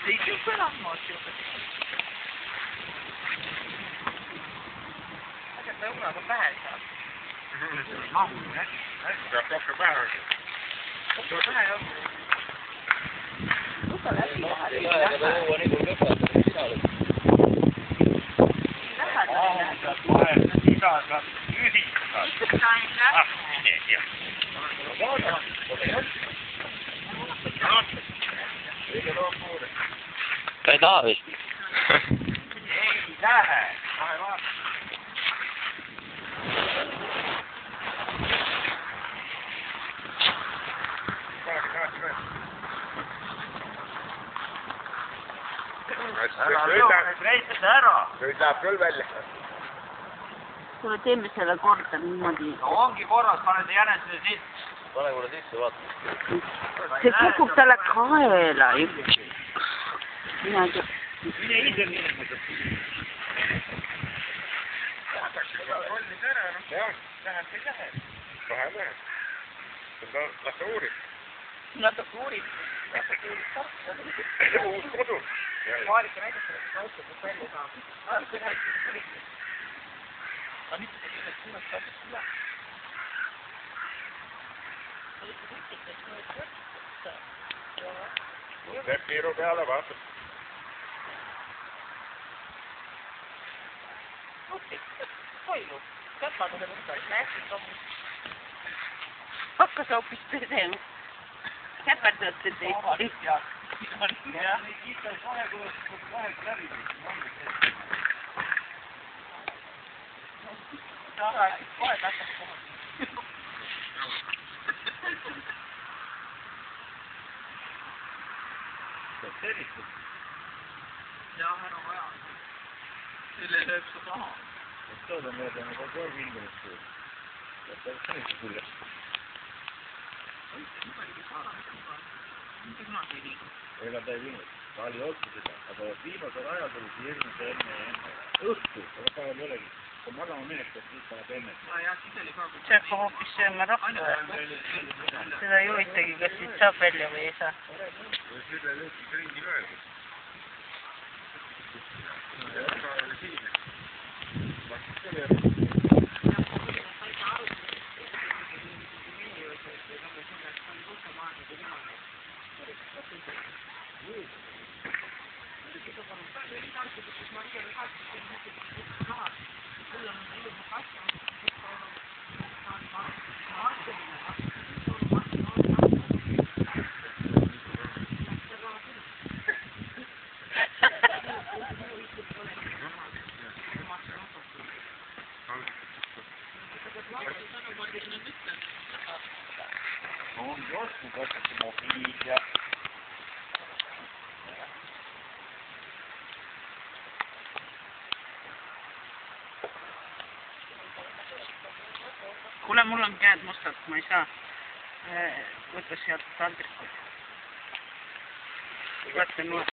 Sei più quella moto. È una bella. No, già poco male. Tutta la finale. Dai Davi. Ehi, dai, vai, va. Sõidab küll välja. Kuule, teeme selle korda niimoodi. No ongi korras, pane see jänesele sisse. Pane kuule sisse, vaata. See kukub talle kaela ju. Mina ei tea. Mine ise minema. Rollis ära, noh. Jah, läheb või läheb. Kohe läheb. Las ta uurib. Natuke uurib. Uus kodu. Maarika näitas selle, et auto kus välja saab. See näitas seda. Aga nüüd ta teeb, et suunas saab üle. Teeb piiru peale, vaatab. Toimub. Käpad on võtad. Näestud on. Hakkas hoopis pesema. Käperdate teid. Jah. Jah, ära vaja. Selle lööb su taha. Tood on mööda nagu 3 miljonit suur. See on selline küljest. Ega ta ei viinud. Ta oli otsu seda, aga viimasel ajal tuli see hirmus enne õhtu, aga päeval ei olegi. Kui magama minekad, siis tahab enne. See hakkab hoopis sööma rahva. Seda ei huvitagi, kas siit saab välja või ei saa. Selle lõõkis ringi löödud. On joskus otsasti mobiilis ja Kuule, mul on käed mustad, ma ei saa võtta sealt taldrikut. Võtta nuo.